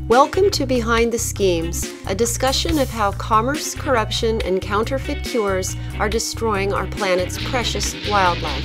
Welcome to Behind the Schemes, a discussion of how commerce, corruption, and counterfeit cures are destroying our planet's precious wildlife.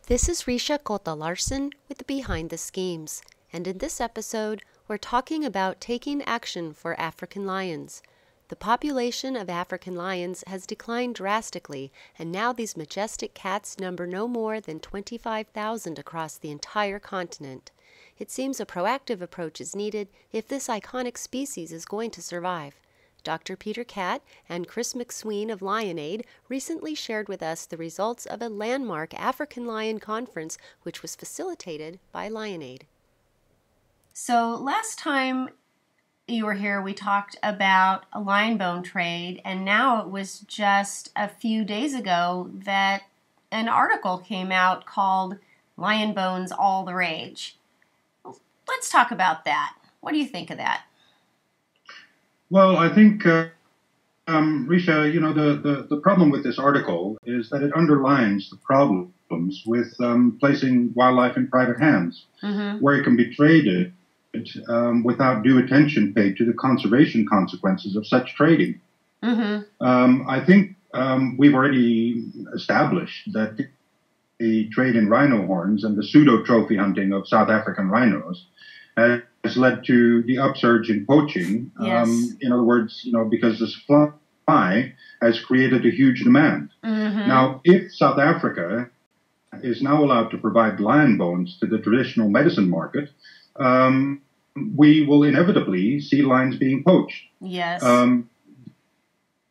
This is Rhishja Cota-Larson with Behind the Schemes, and in this episode, we're talking about taking action for African lions. The population of African lions has declined drastically, and now these majestic cats number no more than 25,000 across the entire continent. It seems a proactive approach is needed if this iconic species is going to survive. Dr. Pieter and Chris Macsween of LionAid recently shared with us the results of a landmark African lion conference which was facilitated by LionAid. So last time you were here, we talked about a lion bone trade, and now it was just a few days ago that an article came out called Lion Bones All the Rage. Let's talk about that. What do you think of that? Well, I think, Rhishja, the problem with this article is that it underlines the problems with placing wildlife in private hands, where it can be traded without due attention paid to the conservation consequences of such trading. I think we've already established that the trade in rhino horns and the pseudo-trophy hunting of South African rhinos has led to the upsurge in poaching. Yes. In other words, because the supply has created a huge demand. Now, if South Africa is now allowed to provide lion bones to the traditional medicine market, we will inevitably see lions being poached. Yes.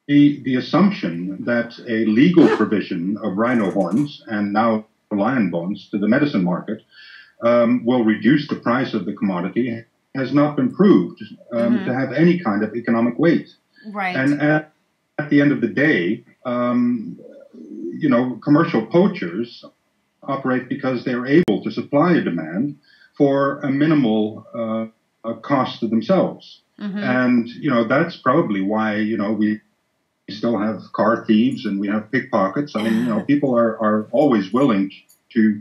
The assumption that a legal provision of rhino horns and now lion bones to the medicine market will reduce the price of the commodity has not been proved to have any kind of economic weight. Right. And at the end of the day, commercial poachers operate because they're able to supply a demand for a minimal cost to themselves. And, that's probably why, we still have car thieves and we have pickpockets. I mean, people are always willing to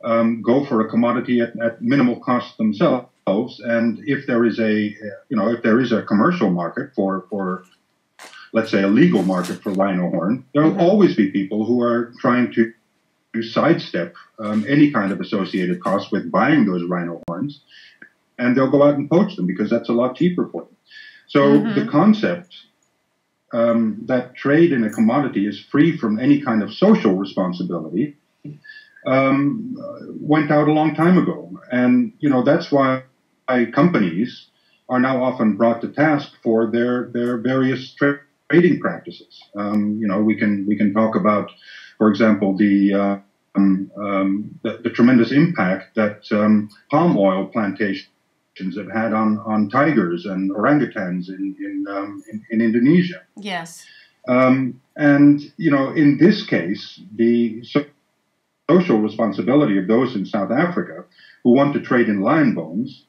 go for a commodity at minimal cost themselves. And if there is a commercial market for, let's say, a legal market for rhino horn, there will always be people who are trying to sidestep any kind of associated cost with buying those rhino horns, and they'll go out and poach them because that's a lot cheaper for them. So the concept that trade in a commodity is free from any kind of social responsibility went out a long time ago. And, that's why companies are now often brought to task for their various trading practices. We can talk about, for example, the tremendous impact that palm oil plantations have had on tigers and orangutans in Indonesia. Yes. And in this case, the social responsibility of those in South Africa who want to trade in lion bones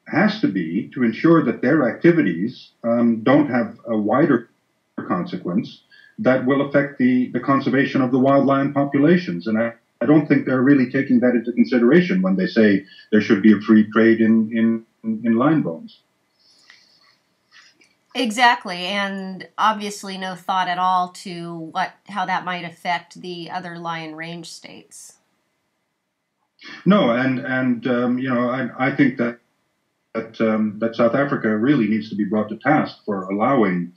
has to be to ensure that their activities don't have a wider consequence that will affect the conservation of the wild lion populations. And I don't think they're really taking that into consideration when they say there should be a free trade in lion bones. Exactly, and obviously no thought at all to how that might affect the other lion range states. No, and I think that South Africa really needs to be brought to task for allowing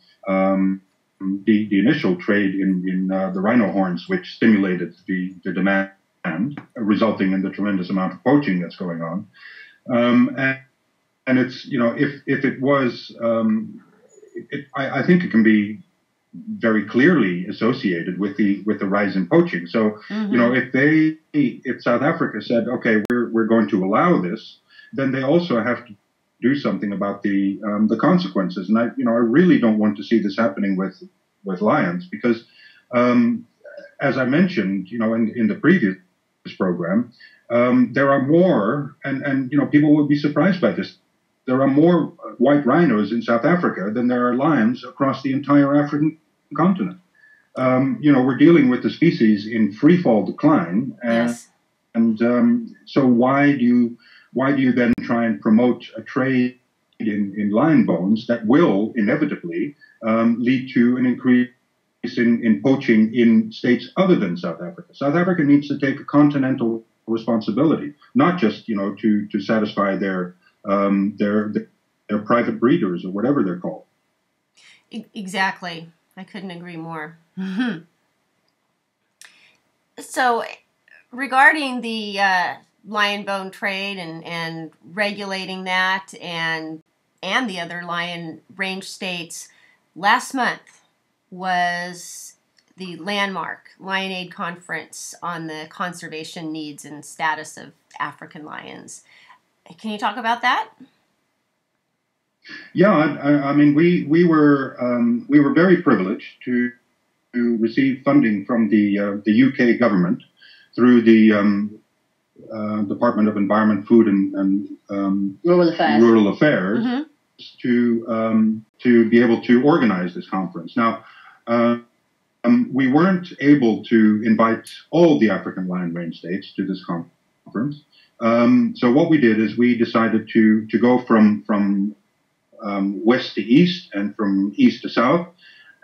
the initial trade in the rhino horns, which stimulated the demand, resulting in the tremendous amount of poaching that's going on. And it's, if it was, I think it can be very clearly associated with the rise in poaching. So, if South Africa said, okay, we're going to allow this, then they also have to do something about the consequences. And I really don't want to see this happening with lions because, as I mentioned, in the previous program, there are more, and people will be surprised by this. There are more white rhinos in South Africa than there are lions across the entire African continent. we're dealing with the species in free fall decline, Yes. and so why do you then try and promote a trade in lion bones that will inevitably lead to an increase in poaching in states other than South Africa? South Africa needs to take a continental responsibility, not just to satisfy their private breeders or whatever they're called. Exactly. I couldn't agree more. Mm-hmm. So, regarding the lion bone trade and regulating that and the other lion range states, last month was the landmark Lion Aid Conference on the conservation needs and status of African lions. Can you talk about that? Yeah, I mean, we were very privileged to receive funding from the UK government through the Department of Environment, Food and Rural Affairs Mm-hmm. to be able to organize this conference. Now, we weren't able to invite all the African lion range states to this conference. So what we did is we decided to go from west to east and from east to south,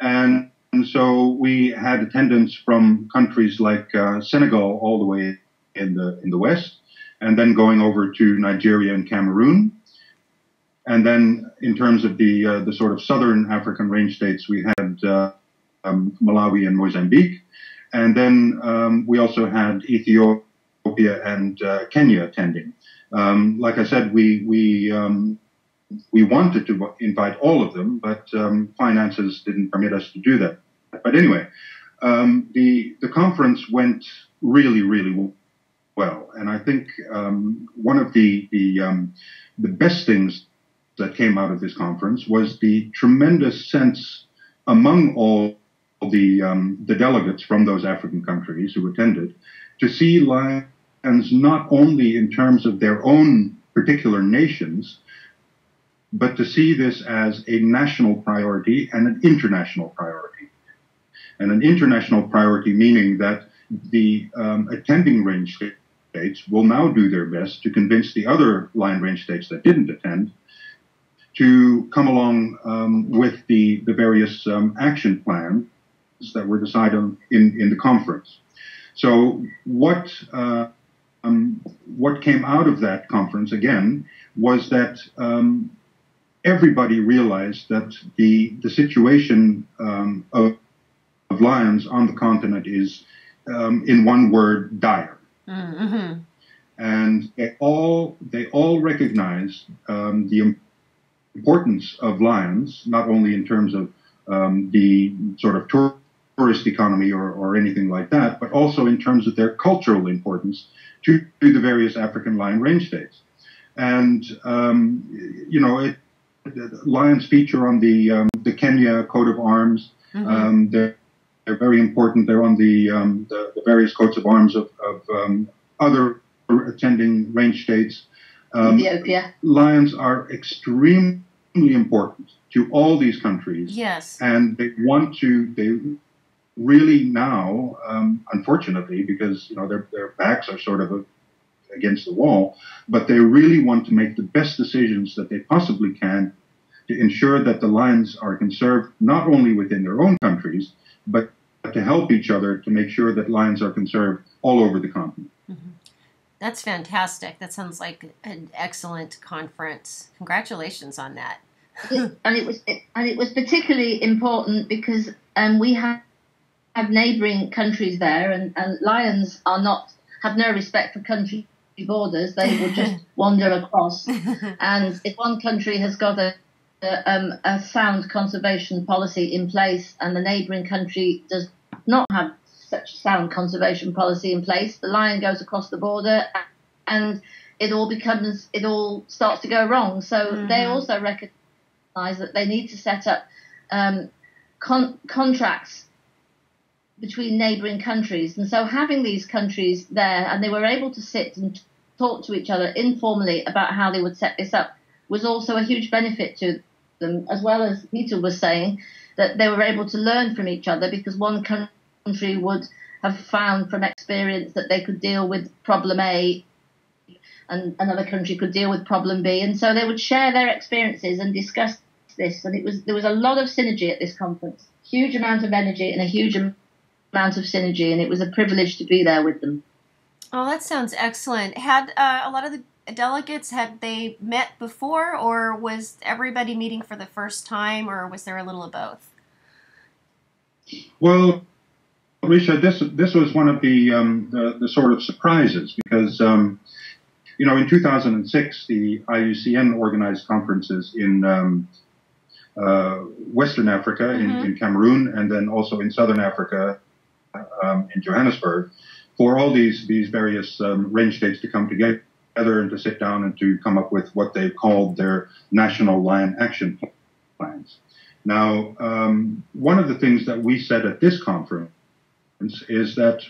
and so we had attendance from countries like Senegal all the way in the west, and then going over to Nigeria and Cameroon, and then in terms of the sort of southern African range states, we had Malawi and Mozambique, and then we also had Ethiopia and Kenya attending. Like I said, we wanted to invite all of them, but finances didn't permit us to do that. But anyway, the conference went really, really well, and I think one of the best things that came out of this conference was the tremendous sense among all the delegates from those African countries who attended to see lions not only in terms of their own particular nations, but to see this as a national priority and an international priority. And an international priority meaning that the attending range states will now do their best to convince the other lion range states that didn't attend to come along with the various action plans that were decided on in the conference. So what came out of that conference, again, was that everybody realized that the situation of lions on the continent is, in one word, dire. Mm-hmm. And they all recognize the importance of lions, not only in terms of the sort of tourist economy or anything like that, but also in terms of their cultural importance to the various African lion range states. And lions feature on the Kenya coat of arms. Mm-hmm. They're very important. They're on the various coats of arms of other attending range states. Ethiopia. Lions are extremely important to all these countries. Yes. And they really now, unfortunately, because their backs are sort of against the wall, but they really want to make the best decisions that they possibly can to ensure that the lions are conserved not only within their own countries, but to help each other to make sure that lions are conserved all over the continent. Mm-hmm. That's fantastic. That sounds like an excellent conference. Congratulations on that. And it was particularly important because we have neighbouring countries there, and lions have no respect for country borders. They will just wander across. And if one country has got a sound conservation policy in place and the neighbouring country does not have such a sound conservation policy in place, the lion goes across the border and it all starts to go wrong. So they also recognise that they need to set up contracts between neighbouring countries. And so having these countries there, and they were able to sit and talk to each other informally about how they would set this up, was also a huge benefit to them, as well as Pieter was saying, that they were able to learn from each other, because one country would have found from experience that they could deal with problem A and another country could deal with problem B. And so they would share their experiences and discuss this. And there was a lot of synergy at this conference, huge amount of energy and a huge amount of synergy. And it was a privilege to be there with them. Oh, that sounds excellent. Had a lot of the delegates, had they met before, or was everybody meeting for the first time, or was there a little of both? Well, Rhishja, this was one of the sort of surprises, because in 2006 the IUCN organized conferences in Western Africa, in Cameroon, and then also in Southern Africa, in Johannesburg, for all these various range states to come together and to sit down and to come up with what they called their national lion action plans. Now, one of the things that we said at this conference is that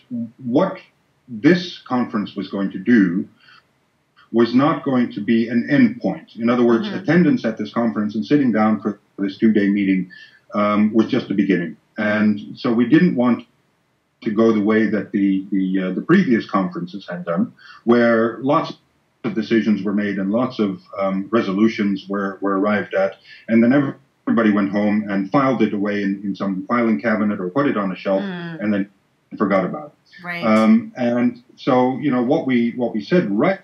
what this conference was going to do was not going to be an end point. In other words, attendance at this conference and sitting down for this 2-day meeting was just the beginning. And so we didn't want to go the way that the previous conferences had done, where lots of decisions were made and lots of resolutions were arrived at, and then everybody went home and filed it away in some filing cabinet or put it on a shelf and then forgot about it. Right. And so, what we said right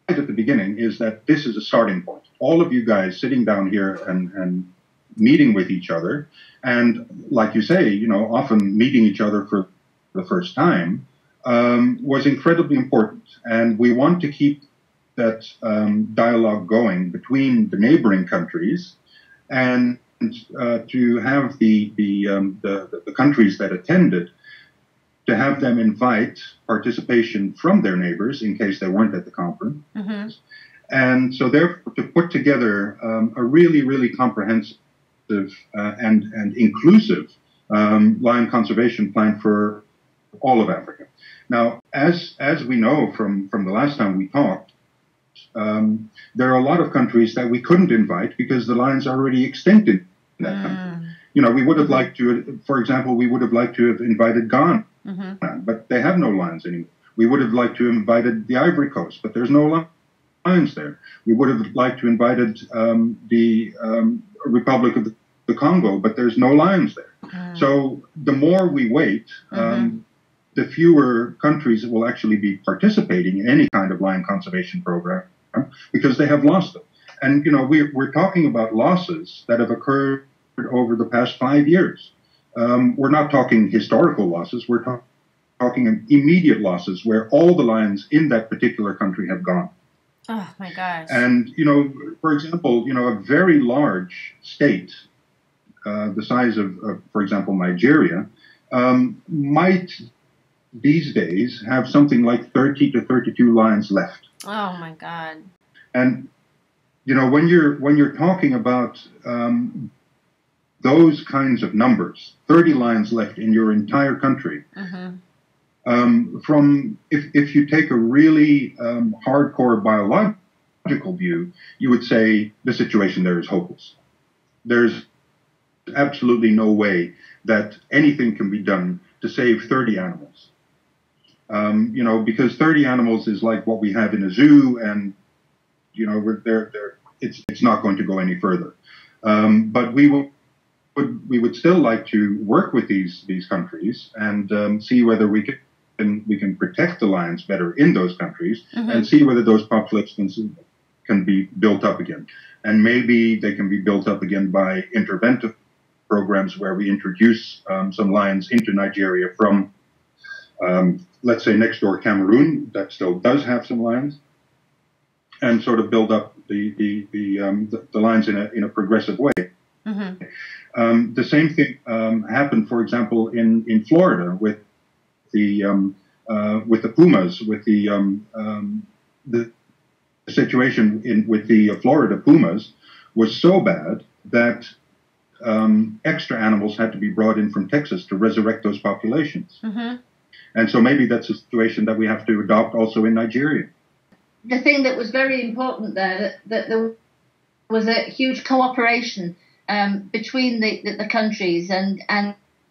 at the beginning is that this is a starting point. All of you guys sitting down here and meeting with each other, and like you say, often meeting each other for the first time, was incredibly important. And we want to keep that dialogue going between the neighboring countries, and to have the countries that attended, to have them invite participation from their neighbors in case they weren't at the conference. And so therefore to put together a really, really comprehensive and inclusive lion conservation plan for all of Africa. Now, as we know from the last time we talked, there are a lot of countries that we couldn't invite because the lions are already extinct in that country. We would have liked to, for example, have invited Ghana, but they have no lions anymore. We would have liked to have invited the Ivory Coast, but there's no lions there. We would have liked to have invited the Republic of the Congo, but there's no lions there. So the more we wait, the fewer countries will actually be participating in any kind of lion conservation program because they have lost them. And, we're talking about losses that have occurred over the past 5 years. We're not talking historical losses. We're talking immediate losses where all the lions in that particular country have gone. Oh, my gosh. And, for example, a very large state, the size of, for example, Nigeria, might these days have something like 30 to 32 lions left. Oh, my God. And, when you're talking about those kinds of numbers, 30 lions left in your entire country, from if you take a really hardcore biological view, you would say the situation there is hopeless. There's absolutely no way that anything can be done to save 30 animals. Because 30 animals is like what we have in a zoo, and it's not going to go any further. But we would still like to work with these countries and see whether we can protect the lions better in those countries and see whether those populations can be built up again. And maybe they can be built up again by interventive programs where we introduce some lions into Nigeria from, let's say, next door Cameroon, that still does have some lions, and sort of build up the lions in a progressive way. The same thing happened, for example, in Florida with the pumas, with the situation with the Florida pumas was so bad that extra animals had to be brought in from Texas to resurrect those populations. And so maybe that's a situation that we have to adopt also in Nigeria. The thing that was very important there, that there was a huge cooperation between the countries, and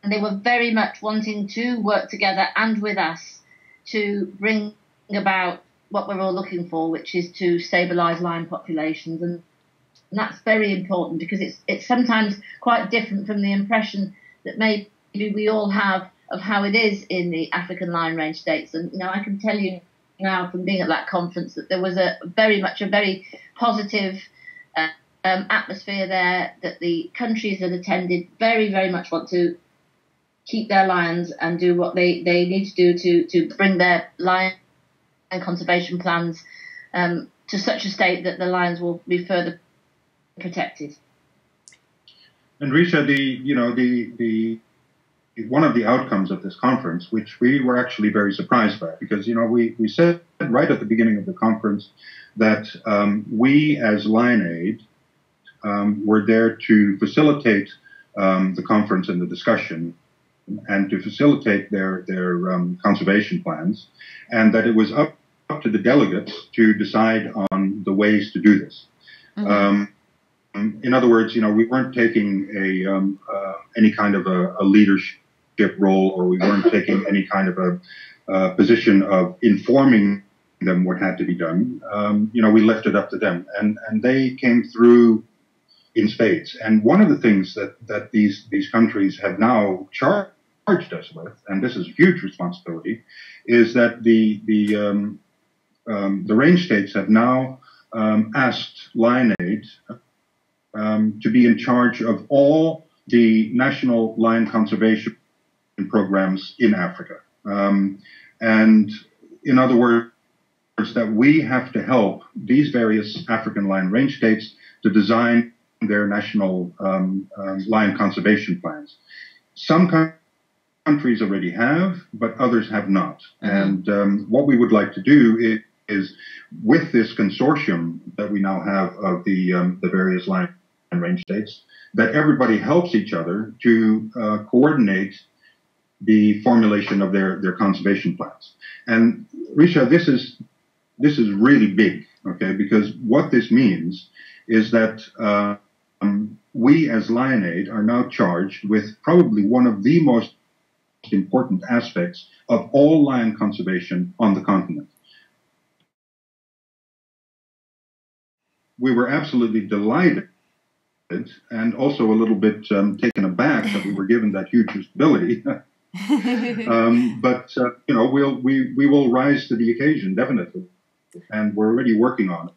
they were very much wanting to work together and with us to bring about what we're all looking for, which is to stabilise lion populations. And that's very important, because it's sometimes quite different from the impression that maybe we all have of how it is in the African lion range states. And, you know, I can tell you now from being at that conference that there was a very positive atmosphere there, that the countries that attended very, very much want to keep their lions and do what they need to do to bring their lion conservation plans to such a state that the lions will be further protected. And Rhishja, one of the outcomes of this conference, which we were actually very surprised by, because, you know, we said right at the beginning of the conference that we as LionAid were there to facilitate the conference and the discussion, and to facilitate their conservation plans, and that it was up to the delegates to decide on the ways to do this. In other words, you know, we weren't taking any kind of a leadership role, or we weren't taking any kind of a position of informing them what had to be done. You know, we left it up to them, and they came through in spades. And one of the things that these countries have now charged us with, and this is a huge responsibility, is that the range states have now asked LionAid to be in charge of all the national lion conservation programs in Africa. And in other words, that we have to help these various African lion range states to design their national lion conservation plans. Some countries already have, but others have not. And what we would like to do is with this consortium that we now have of the various lion range states, that everybody helps each other to coordinate the formulation of their conservation plans. And Rhishja, this is really big, okay? Because what this means is that we as LionAid are now charged with probably one of the most important aspects of all lion conservation on the continent. We were absolutely delighted and also a little bit taken aback that we were given that huge responsibility. But you know, we will rise to the occasion, definitely, and we're already working on it.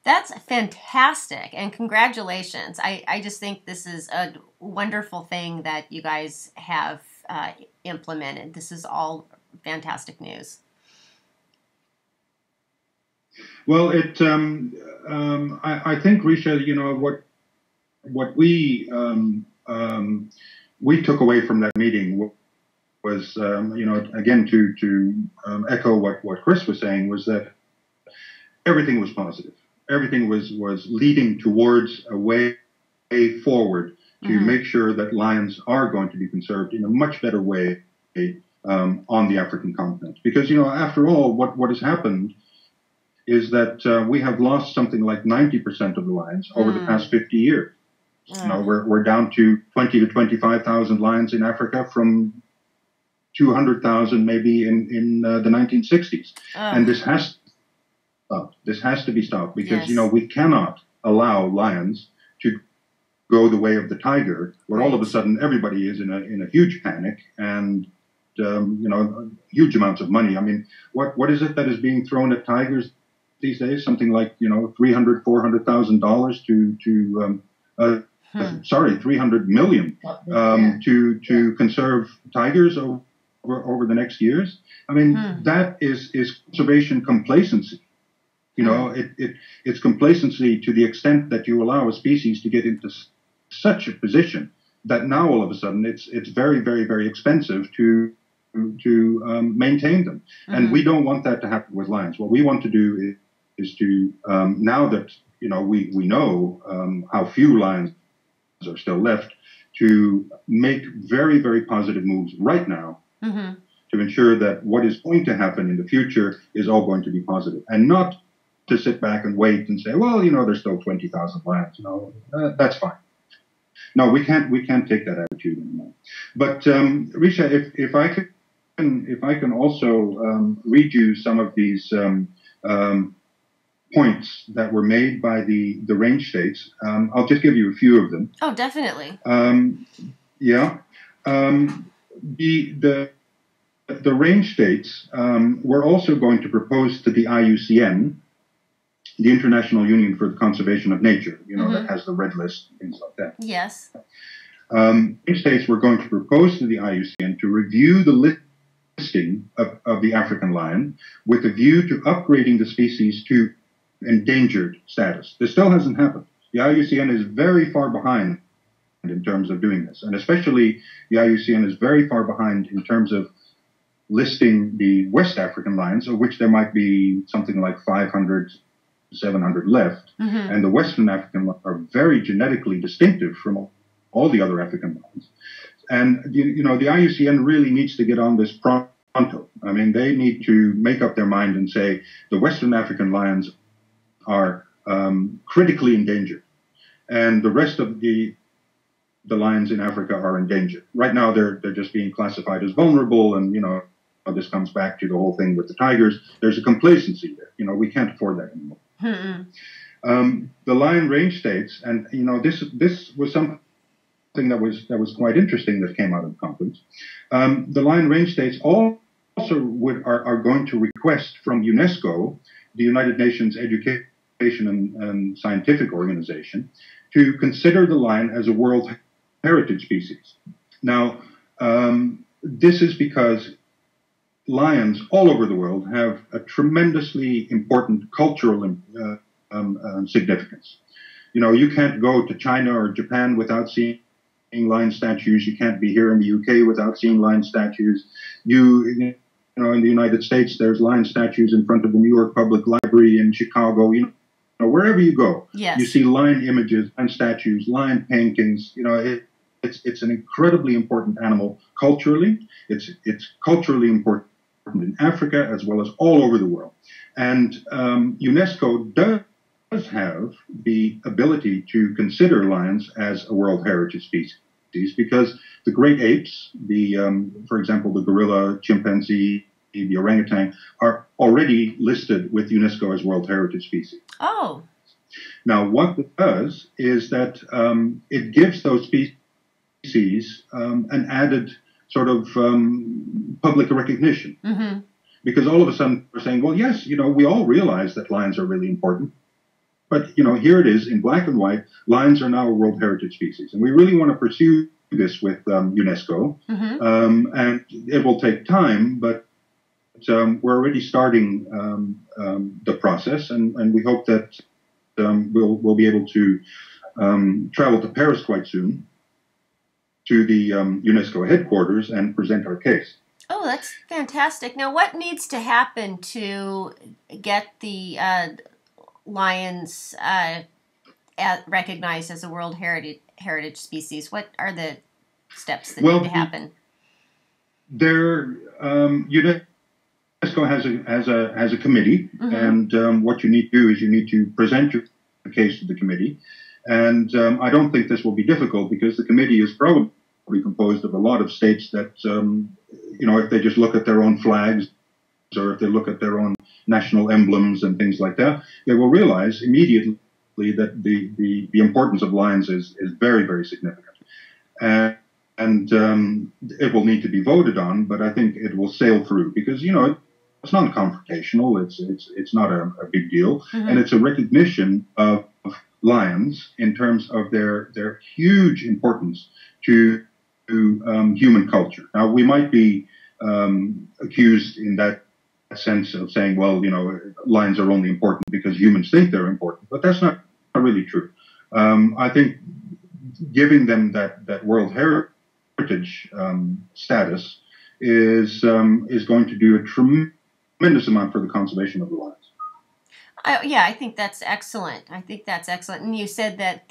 That's fantastic, and congratulations. I just think this is a wonderful thing that you guys have implemented. This is all fantastic news. Well, I think, Rhishja, you know, what we took away from that meeting was, you know, again, to echo what Chris was saying, was that everything was positive. Everything was leading towards a way forward to make sure that lions are going to be conserved in a much better way on the African continent. Because, you know, after all, what has happened is that we have lost something like 90% of the lions over the past 50 years. You know, we're down to 20 to 25,000 lions in Africa from 200,000 maybe in the 1960s. And this has to stop. This has to be stopped, because, you know, we cannot allow lions to go the way of the tiger, where all of a sudden everybody is in a huge panic, and you know, huge amounts of money. I mean, what is it that is being thrown at tigers these days? Something like, you know, $300,000-$400,000 $300 million to conserve tigers over the next years. I mean, that is conservation complacency. You know, it's complacency to the extent that you allow a species to get into such a position that now all of a sudden it's very, very, very expensive to maintain them. And we don't want that to happen with lions. What we want to do is to, now that, you know, we know how few lions are still left, to make very, very positive moves right now to ensure that what is going to happen in the future is all going to be positive, and not to sit back and wait and say, well, there's still 20,000 lions. That's fine. No, we can't take that attitude anymore. But Rhishja, if I can also read you some of these points that were made by the range states, I'll just give you a few of them. Oh, definitely. Yeah. The range states were also going to propose to the IUCN, the International Union for the Conservation of Nature, that has the red list, things like that. Yes. Range states were going to propose to the IUCN to review the listing of the African lion with a view to upgrading the species to endangered status. This still hasn't happened. The IUCN is very far behind in terms of doing this, and especially the IUCN is very far behind in terms of listing the West African lions, of which there might be something like 500, 700 left, and the Western African lions are very genetically distinctive from all the other African lions. And, the IUCN really needs to get on this pronto. I mean, they need to make up their mind and say the Western African lions are critically endangered, and the rest of the lions in Africa are endangered. Right now, they're just being classified as vulnerable, and this comes back to the whole thing with the tigers. There's a complacency there. We can't afford that anymore. The lion range states, and this was something that was quite interesting that came out of the conference. The lion range states also are going to request from UNESCO, the United Nations Education and Scientific Organization, to consider the lion as a World Heritage Species. Now, this is because lions all over the world have a tremendously important cultural significance. You can't go to China or Japan without seeing lion statues. You can't be here in the UK without seeing lion statues. In the United States, there's lion statues in front of the New York Public Library, in Chicago. Wherever you go, yes, you see lion images, lion statues, lion paintings. It's an incredibly important animal culturally. It's culturally important in Africa as well as all over the world. And UNESCO does have the ability to consider lions as a World Heritage Species because the great apes, for example, the gorilla, chimpanzee, the orangutan, are already listed with UNESCO as World Heritage Species. Oh. Now, what it does is that it gives those species an added sort of public recognition. Because all of a sudden we're saying, well, yes, we all realize that lions are really important. But, here it is in black and white. Lions are now a World Heritage Species. And we really want to pursue this with UNESCO. And it will take time, but we're already starting the process, and we hope that we'll be able to travel to Paris quite soon to the UNESCO headquarters and present our case. Oh, that's fantastic. Now, what needs to happen to get the lions recognized as a World Heritage Species? What are the steps that need to happen? UNESCO has a committee, and what you need to do is you need to present your case to the committee. And I don't think this will be difficult because the committee is probably composed of a lot of states that, if they just look at their own flags or if they look at their own national emblems and things like that, they will realize immediately that the importance of lions is very, very significant. And it will need to be voted on, but I think it will sail through because, it's not confrontational. It's not a big deal. And it's a recognition of lions in terms of their huge importance to human culture. Now, we might be accused in that sense of saying, well, lions are only important because humans think they're important, but that's not really true. I think giving them that World Heritage status is going to do a tremendous amount for the conservation of the lions. I think that's excellent. And you said that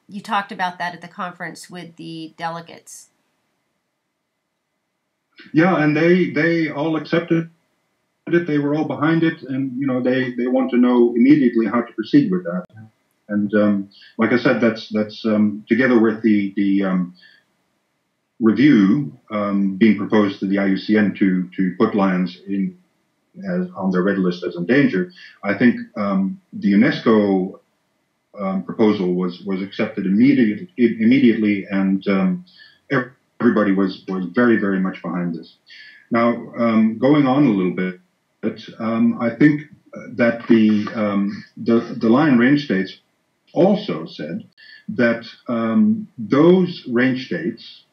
you talked about that at the conference with the delegates. Yeah, and they all accepted it. They were all behind it, and they want to know immediately how to proceed with that. And like I said, that's together with the review being proposed to the IUCN to put lions on their red list as endangered. I think the UNESCO proposal was accepted immediately, and everybody was very, very much behind this. Now, going on a little bit, I think that the lion range states also said that those range states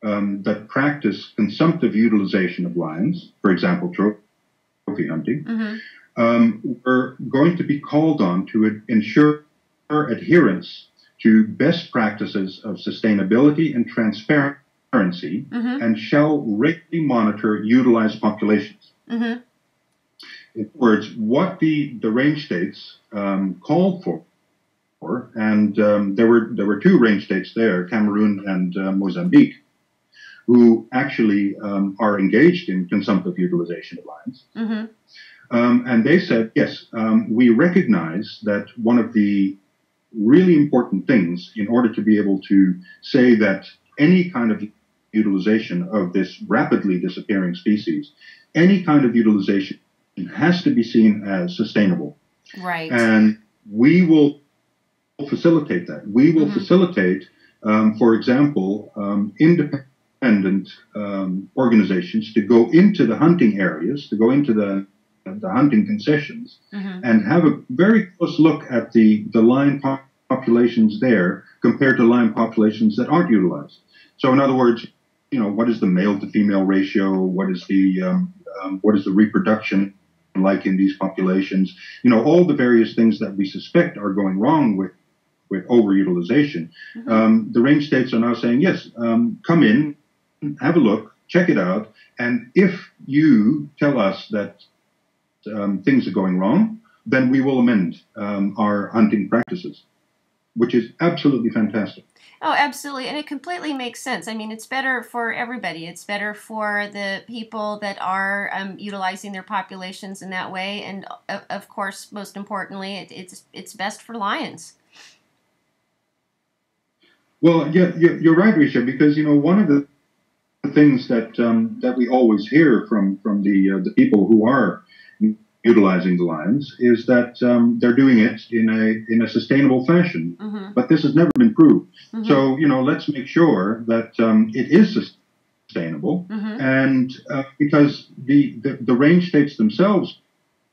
that practice consumptive utilization of lions, for example, trophy hunting, were going to be called on to ensure adherence to best practices of sustainability and transparency, and shall regularly monitor utilized populations. In other words, what the range states called for, and there were two range states there, Cameroon and Mozambique, who actually are engaged in consumptive utilization of lions. And they said, yes, we recognize that one of the really important things in order to be able to say that any kind of utilization of this rapidly disappearing species, any kind of utilization has to be seen as sustainable. Right. And we will facilitate that. We will facilitate, for example, independent organizations to go into the hunting areas, to go into the hunting concessions, and have a very close look at the lion populations there compared to lion populations that aren't utilized. So, in other words, what is the male to female ratio? What is the reproduction like in these populations? All the various things that we suspect are going wrong with overutilization. The range states are now saying, yes, come in, have a look, check it out, and if you tell us that things are going wrong, then we will amend our hunting practices, which is absolutely fantastic. Oh, absolutely. And it completely makes sense. I mean, it's better for everybody. It's better for the people that are utilizing their populations in that way. And of course, most importantly, it's best for lions. Well, yeah, you're right, Rhishja, because, one of the things that we always hear from the people who are utilizing the lions is that they're doing it in a sustainable fashion, but this has never been proved. So let's make sure that it is sustainable, and because the range states themselves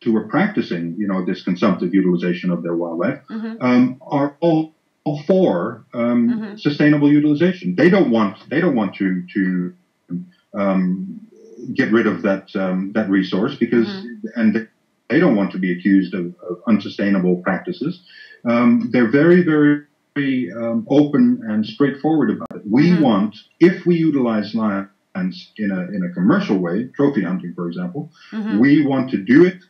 who are practicing this consumptive utilization of their wildlife are all for sustainable utilization. They don't want to get rid of that resource because and they don't want to be accused of unsustainable practices. They're very, very, very open and straightforward about it. We want, if we utilize lions in a commercial way, trophy hunting, for example, we want to do it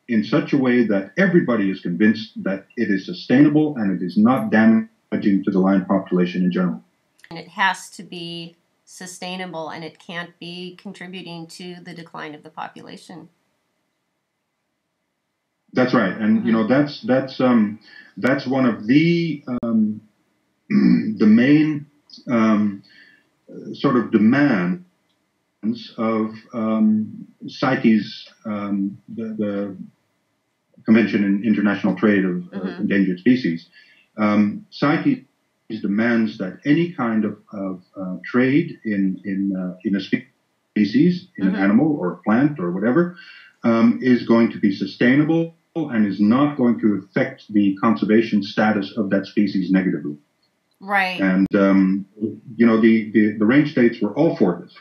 in such a way that everybody is convinced that it is sustainable and it is not damaging to the lion population in general. And it has to be sustainable, and it can't be contributing to the decline of the population. That's right, and that's one of the main sort of demands of CITES, the Convention on International Trade of Endangered Species. CITES demands that any kind of trade in a species, in an animal or a plant or whatever, is going to be sustainable and is not going to affect the conservation status of that species negatively. Right. And, the range states were all for this.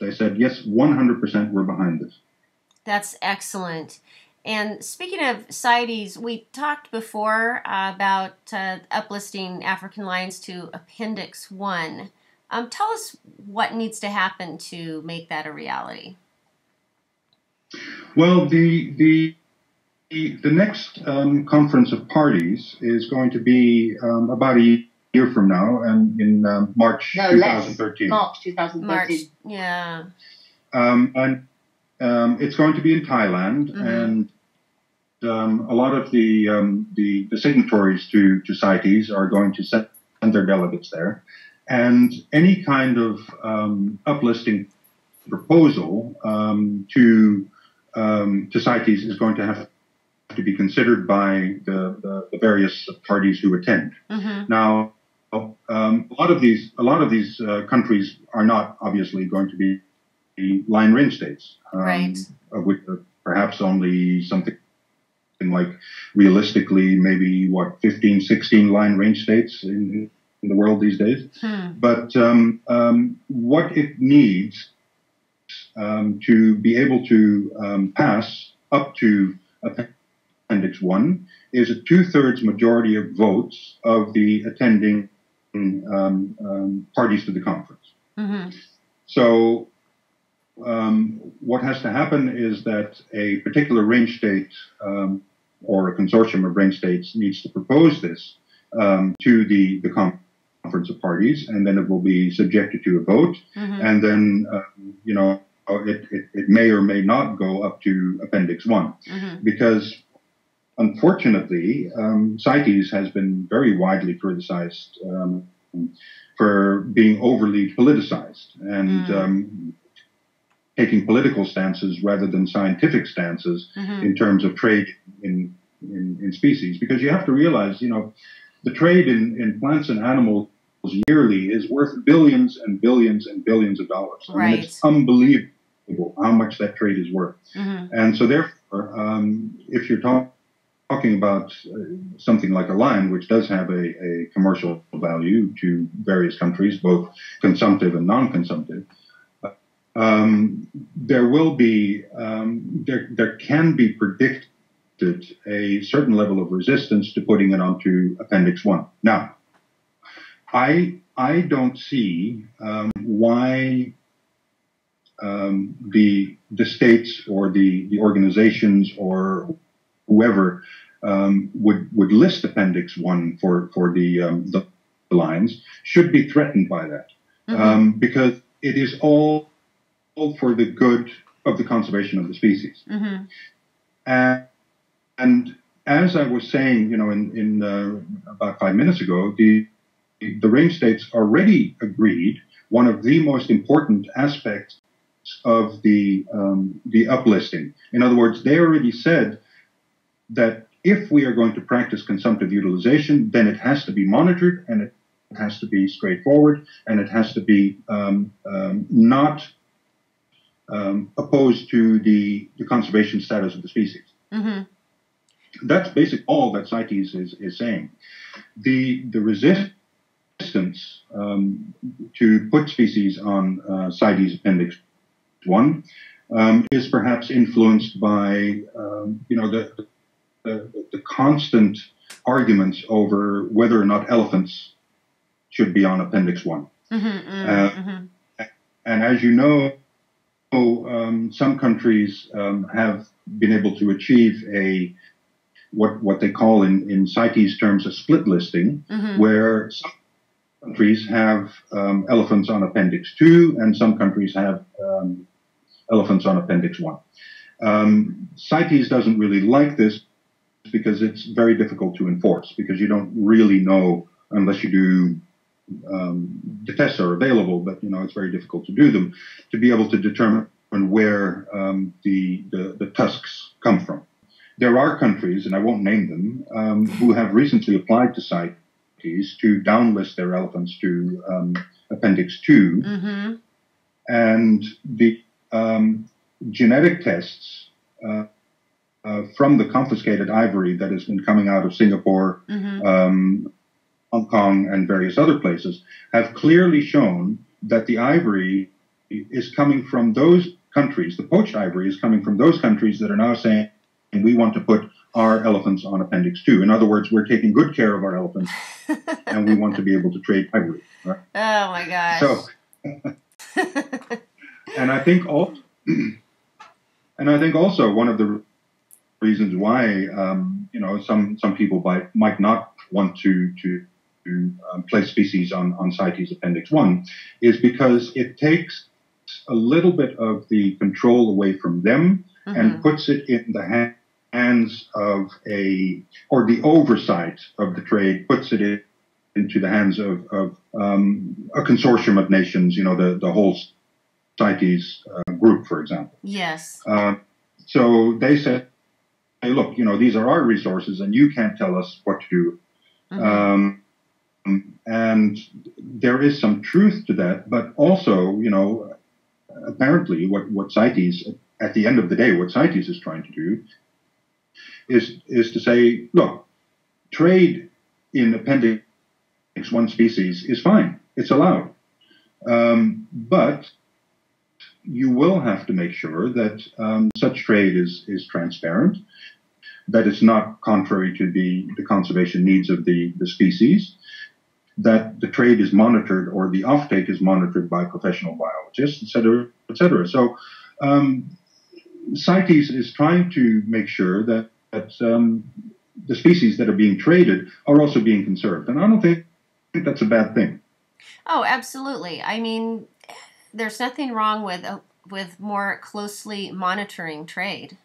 They said, yes, 100% we're behind this. That's excellent. And speaking of CITES, we talked before about uplisting African lions to Appendix 1. Tell us what needs to happen to make that a reality. Well, the next conference of parties is going to be about a year from now, and in March 2013. March 2013. March, yeah. And It's going to be in Thailand, and a lot of the signatories to CITES are going to send their delegates there, and any kind of uplisting proposal to CITES is going to have to be considered by the various parties who attend. Now, a lot of these countries are not obviously going to be line range states, of which perhaps only something like realistically maybe 15, 16 line range states in the world these days. But what it needs to be able to pass up to Appendix 1 is a 2/3 majority of votes of the attending parties to the conference. So what has to happen is that a particular range state or a consortium of range states needs to propose this to the conference of parties, and then it will be subjected to a vote, and then it may or may not go up to Appendix 1, because unfortunately CITES has been very widely criticized for being overly politicized and taking political stances rather than scientific stances in terms of trade in species. Because you have to realize, the trade in plants and animals yearly is worth billions and billions and billions of dollars. I mean, it's unbelievable how much that trade is worth. And so therefore, if you're talking about something like a lion, which does have a commercial value to various countries, both consumptive and non-consumptive, there will be, there can be predicted a certain level of resistance to putting it onto Appendix 1. Now, I don't see why the states or the organizations or whoever would list Appendix 1 for the lines should be threatened by that, because it is all for the good of the conservation of the species. And as I was saying, in about 5 minutes ago, the range states already agreed one of the most important aspects of the uplisting. In other words, they already said that if we are going to practice consumptive utilization, then it has to be monitored, and it has to be straightforward, and it has to be not opposed to the conservation status of the species. That's basically all that CITES is saying. The resistance to put species on CITES Appendix 1 is perhaps influenced by the constant arguments over whether or not elephants should be on Appendix 1. And as you know, some countries have been able to achieve what they call in CITES terms a split listing, where some countries have elephants on Appendix 2 and some countries have elephants on Appendix 1. CITES doesn't really like this because it's very difficult to enforce, because you don't really know unless you do. The tests are available, but it's very difficult to do them, to be able to determine where the tusks come from. There are countries, and I won't name them, who have recently applied to CITES to downlist their elephants to Appendix 2, and the genetic tests from the confiscated ivory that has been coming out of Singapore, Hong Kong, and various other places have clearly shown that the ivory is coming from those countries, the poached ivory is coming from those countries that are now saying, we want to put our elephants on Appendix 2. In other words, we're taking good care of our elephants, and we want to be able to trade ivory. Right? Oh my gosh! So, and I think also one of the reasons why some people might not want to place species on CITES Appendix 1 is because it takes a little bit of the control away from them and puts it in the hands of or the oversight of the trade, puts it into the hands of a consortium of nations, the whole CITES group, for example. Yes. So they said, hey, look, these are our resources and you can't tell us what to do. And there is some truth to that, but also, apparently what CITES, at the end of the day, what CITES is trying to do is to say, look, trade in Appendix 1 species is fine. It's allowed. But you will have to make sure that such trade is transparent, that it's not contrary to the conservation needs of the species, that the trade is monitored or the offtake is monitored by professional biologists, et cetera, et cetera. So CITES is trying to make sure that the species that are being traded are also being conserved. And I don't think that's a bad thing. Oh, absolutely. I mean, there's nothing wrong with more closely monitoring trade.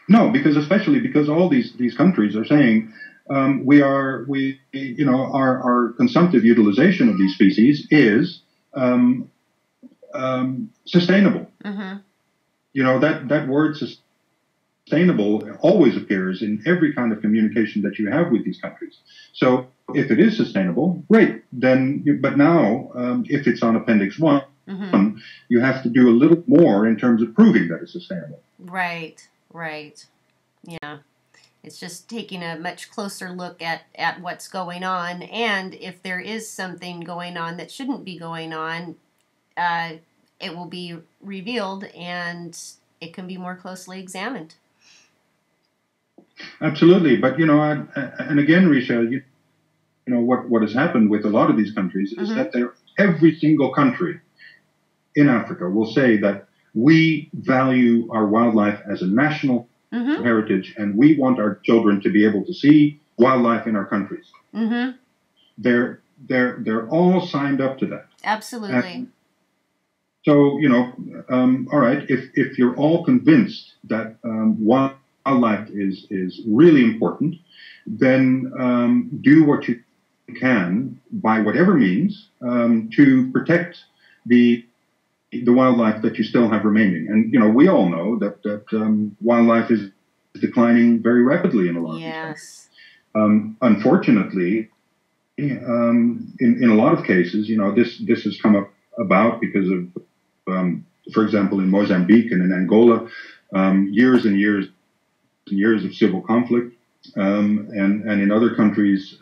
No, especially because all these countries are saying our consumptive utilization of these species is sustainable. That word sustainable always appears in every kind of communication that you have with these countries. So if it is sustainable, great. But now, if it's on Appendix 1, you have to do a little more in terms of proving that it's sustainable. Right. Yeah. It's just taking a much closer look at what's going on, and if there is something going on that shouldn't be going on, it will be revealed and it can be more closely examined. Absolutely. But, and again, Rhishja, what has happened with a lot of these countries is that every single country in Africa will say that we value our wildlife as a national heritage, and we want our children to be able to see wildlife in our countries. They're all signed up to that. Absolutely. And so, all right, if you're all convinced that wildlife is really important, then do what you can by whatever means to protect the wildlife that you still have remaining. And, we all know that wildlife is declining very rapidly in a lot of these countries. Unfortunately, in a lot of cases, this has come about because of, for example, in Mozambique and in Angola, years and years and years of civil conflict, and in other countries,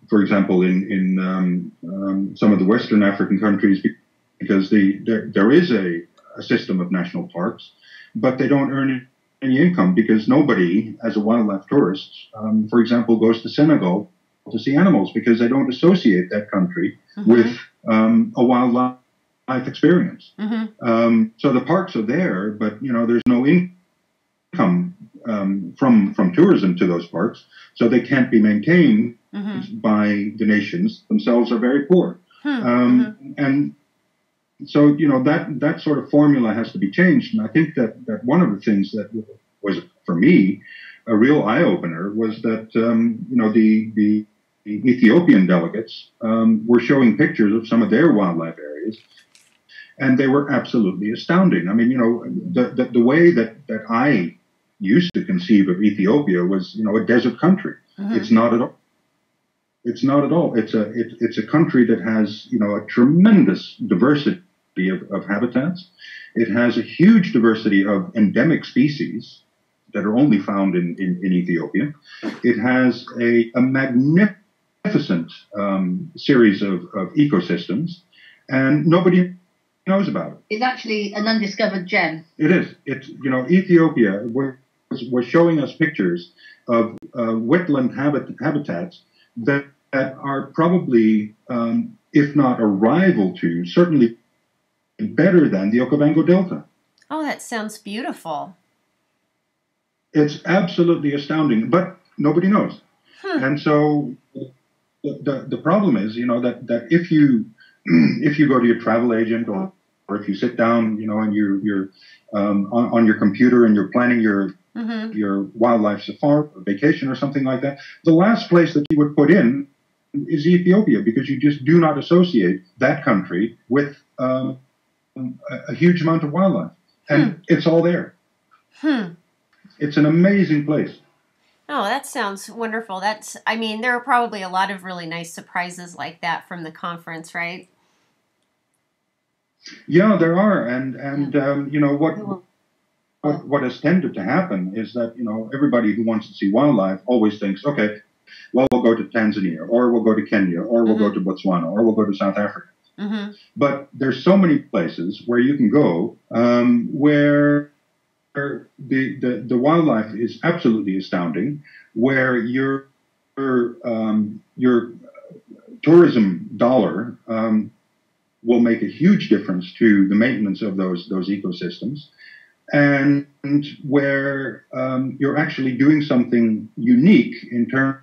for example, in some of the Western African countries, because there is a system of national parks, but they don't earn any income because nobody, as a wildlife tourist, for example, goes to Senegal to see animals because they don't associate that country with a wildlife experience. So the parks are there, but there's no income from tourism to those parks, so they can't be maintained by the nations. Themselves are very poor, and so that sort of formula has to be changed. And I think that one of the things that was for me a real eye opener was that the Ethiopian delegates were showing pictures of some of their wildlife areas, and they were absolutely astounding. I mean, the way that I used to conceive of Ethiopia was, a desert country. It's not at all. It's not at all. It's a country that has, a tremendous diversity of habitats. It has a huge diversity of endemic species that are only found in Ethiopia. It has a magnificent series of ecosystems, and nobody knows about it. It's actually an undiscovered gem. It is. It's, Ethiopia was showing us pictures of wetland habitats that are probably, if not a rival to, certainly better than the Okavango Delta. Oh, that sounds beautiful. It's absolutely astounding, but nobody knows. And so the problem is, that if you if you go to your travel agent or if you sit down, and you're on your computer and you're planning your wildlife safari or vacation or something like that, the last place that you would put in is Ethiopia, because you just do not associate that country with a huge amount of wildlife. And it's all there. It's an amazing place. Oh, that sounds wonderful. There are probably a lot of really nice surprises like that from the conference, right? Yeah, there are. And what has tended to happen is that, everybody who wants to see wildlife always thinks, okay, well, we'll go to Tanzania, or we'll go to Kenya, or we'll go to Botswana, or we'll go to South Africa. But there's so many places where you can go where the wildlife is absolutely astounding, where your tourism dollar will make a huge difference to the maintenance of those ecosystems, and where you're actually doing something unique in terms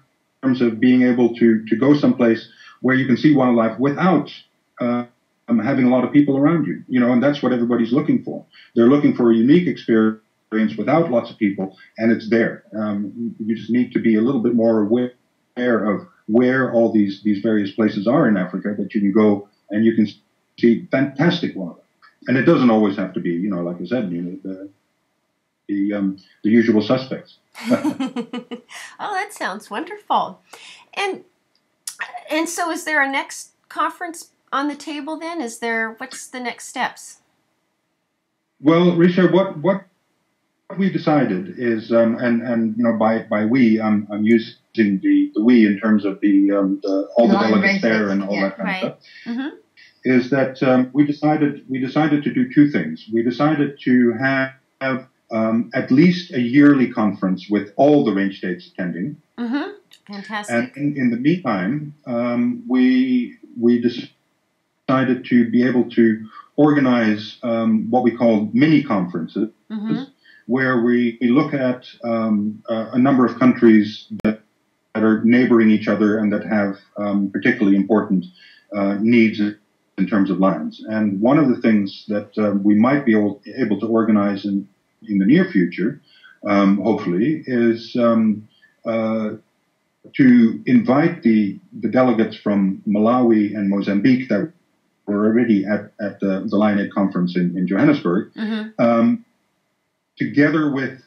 of being able to go someplace where you can see wildlife without having a lot of people around you, and that's what everybody's looking for. They're looking for a unique experience without lots of people, and it's there. You just need to be a little bit more aware of where all these various places are in Africa that you can go and you can see fantastic wildlife. And it doesn't always have to be, like I said, the usual suspects. Oh, that sounds wonderful. And so is there a next conference on the table then? What's the next steps? Well, Rhishja, what we decided is, by we, I'm using the we in terms of all the delegates there and all that kind of stuff. Mm-hmm. Is that we decided to do two things. We decided to have at least a yearly conference with all the range states attending. Mm-hmm. Fantastic. And in the meantime, we decided to be able to organize what we call mini conferences, where we look at a number of countries that are neighboring each other and that have particularly important needs in terms of lands. And one of the things that we might be able to organize in the near future, hopefully, is to invite the delegates from Malawi and Mozambique that were already at the Lion-Aid conference in Johannesburg, together with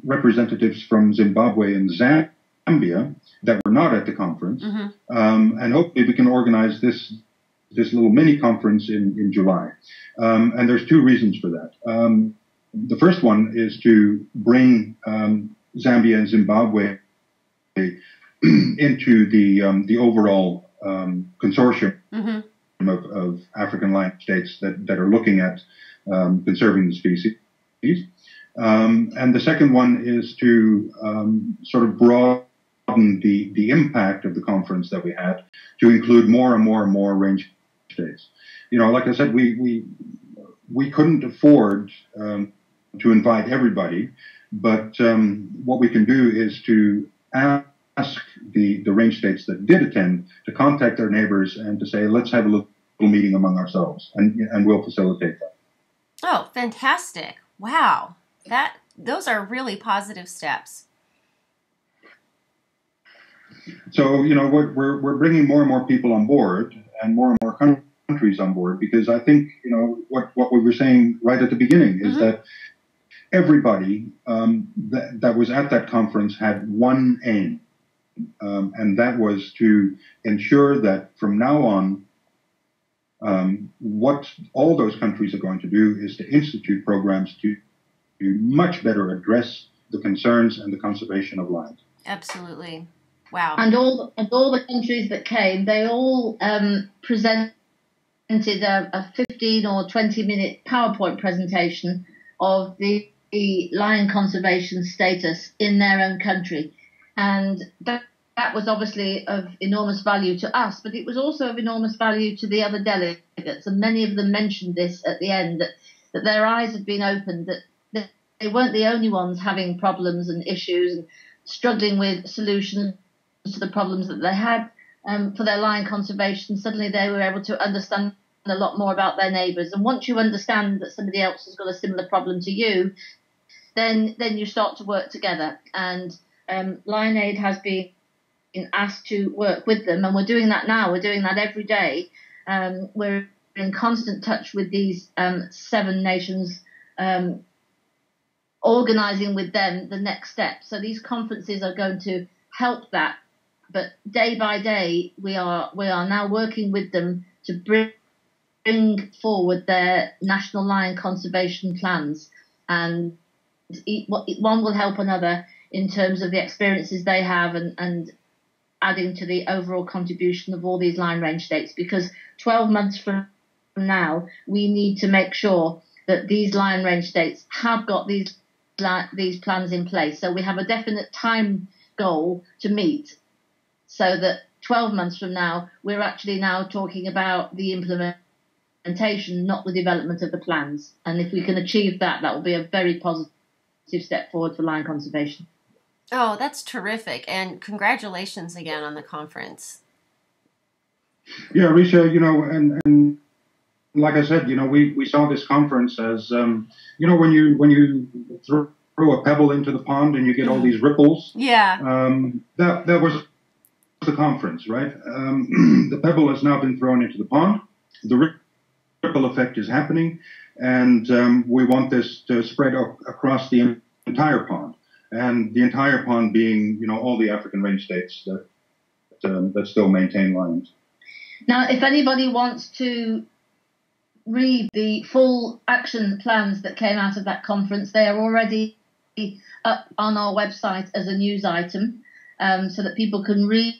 representatives from Zimbabwe and Zambia that were not at the conference, and hopefully we can organize this little mini conference in July. And there's two reasons for that. The first one is to bring Zambia and Zimbabwe into the overall consortium of African lion states that are looking at conserving the species. And the second one is to sort of broaden the impact of the conference that we had to include more and more and more range states. Like I said, we couldn't afford to invite everybody, but what we can do is to ask the range states that did attend to contact their neighbors and to say, let's have a little meeting among ourselves, and we'll facilitate that. Oh, fantastic. Wow. Those are really positive steps. So, we're bringing more and more people on board and more countries on board, because I think, what we were saying right at the beginning is that everybody that was at that conference had one aim, and that was to ensure that from now on, what all those countries are going to do is to institute programs to much better address the concerns and the conservation of land. Absolutely. Wow. And all the countries that came, they all presented a 15 or 20-minute PowerPoint presentation of the lion conservation status in their own country. And that was obviously of enormous value to us, but it was also of enormous value to the other delegates. And many of them mentioned this at the end, that their eyes had been opened, that they weren't the only ones having problems and issues and struggling with solutions to the problems that they had. for their lion conservation, suddenly they were able to understand a lot more about their neighbours. And once you understand that somebody else has got a similar problem to you, then you start to work together. And Lion Aid has been asked to work with them, and we're doing that now. We're doing that every day. We're in constant touch with these 7 nations, organising with them the next step. So these conferences are going to help that. But day by day, we are now working with them to bring forward their national lion conservation plans, and one will help another in terms of the experiences they have and adding to the overall contribution of all these lion range states, because 12 months from now, we need to make sure that these lion range states have got these plans in place. So we have a definite time goal to meet, so that 12 months from now, we're actually now talking about the implementation, not the development of the plans. And if we can achieve that, that will be a very positive step forward for lion conservation. Oh, that's terrific. And congratulations again on the conference. Yeah, Rhishja, and like I said, we saw this conference as, when you throw a pebble into the pond and you get all these ripples. Yeah. That was the conference, right? The pebble has now been thrown into the pond. The ripple effect is happening, and we want this to spread across the entire pond. And the entire pond being, all the African range states that still maintain lions. Now, if anybody wants to read the full action plans that came out of that conference, they are already up on our website as a news item, so that people can read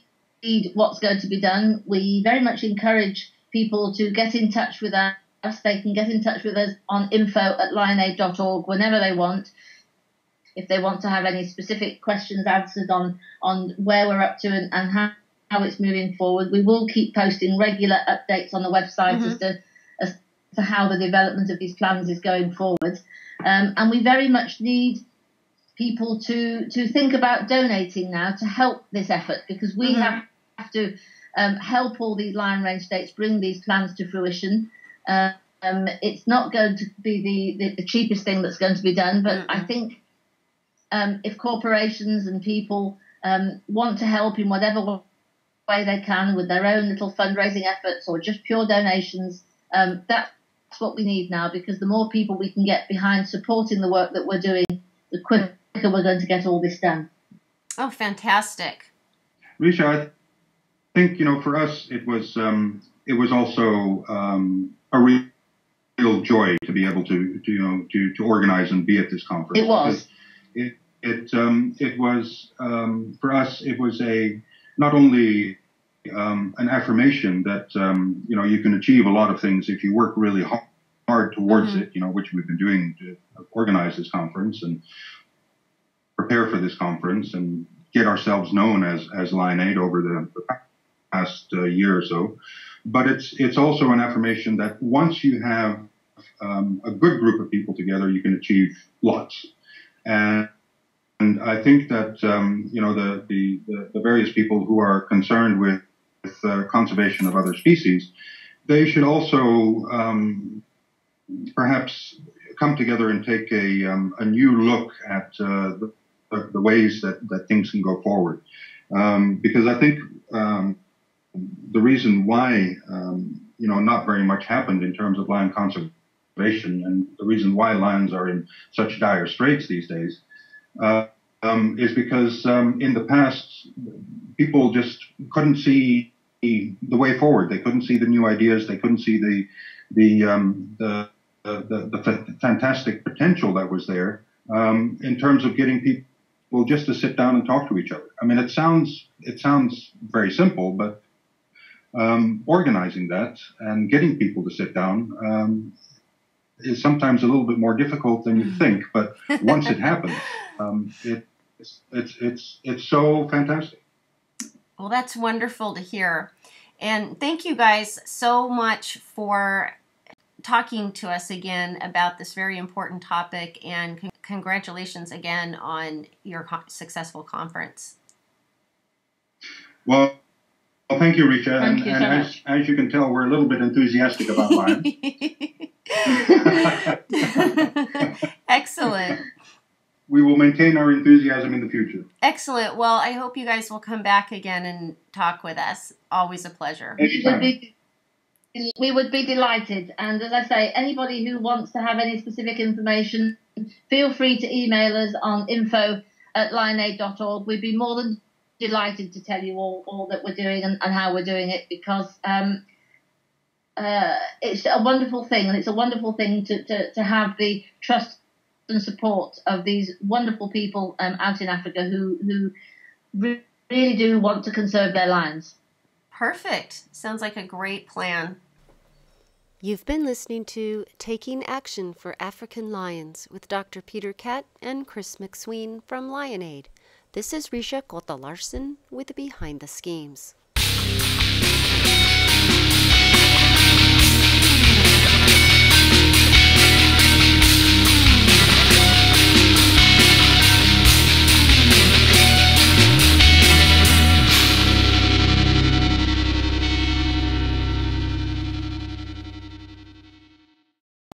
what's going to be done. We very much encourage people to get in touch with us. They can get in touch with us on info@lionaid.org whenever they want. If they want to have any specific questions answered on where we're up to and how it's moving forward, we will keep posting regular updates on the website as to how the development of these plans is going forward. And we very much need people to think about donating now to help this effort, because we have to help all these lion range states bring these plans to fruition. It's not going to be the cheapest thing that's going to be done, but I think if corporations and people want to help in whatever way they can with their own little fundraising efforts or just pure donations, that's what we need now, because the more people we can get behind supporting the work that we're doing, the quicker we're going to get all this done. Oh, fantastic. Rhishja, I think, for us, it was also a real joy to be able to organize and be at this conference. It was. It was for us. It was not only an affirmation that you can achieve a lot of things if you work really hard towards it. Which we've been doing to organize this conference and prepare for this conference and get ourselves known as Lion Aid over the past year or so. But it's also an affirmation that once you have a good group of people together, you can achieve lots. And I think that the various people who are concerned with conservation of other species, they should also perhaps come together and take a new look at the ways that things can go forward. Because I think the reason why not very much happened in terms of lion conservation, and the reason why lions are in such dire straits these days, is because in the past people just couldn't see the way forward. They couldn't see the new ideas. They couldn't see the fantastic potential that was there in terms of getting people just to sit down and talk to each other. I mean, it sounds very simple, but organizing that and getting people to sit down is sometimes a little bit more difficult than you think. But once it happens, it's so fantastic. Well, that's wonderful to hear. And thank you guys so much for talking to us again about this very important topic, and congratulations again on your successful conference. Well, thank you, Rhishja. Thank you so and much. as you can tell, we're a little bit enthusiastic about lions. Excellent. We will maintain our enthusiasm in the future. Excellent. Well, I hope you guys will come back again and talk with us. Always a pleasure. We would be delighted. And as I say, anybody who wants to have any specific information, feel free to email us on info@lionaid.org. We'd be more than delighted to tell you all that we're doing and how we're doing it, because it's a wonderful thing, and it's a wonderful thing to have the trust and support of these wonderful people out in Africa who really do want to conserve their lions. Perfect. Sounds like a great plan. You've been listening to Taking Action for African Lions with Dr. Pieter Kat and Chris Macsween from LionAid. This is Rhishja Cota-Larson with Behind the Schemes.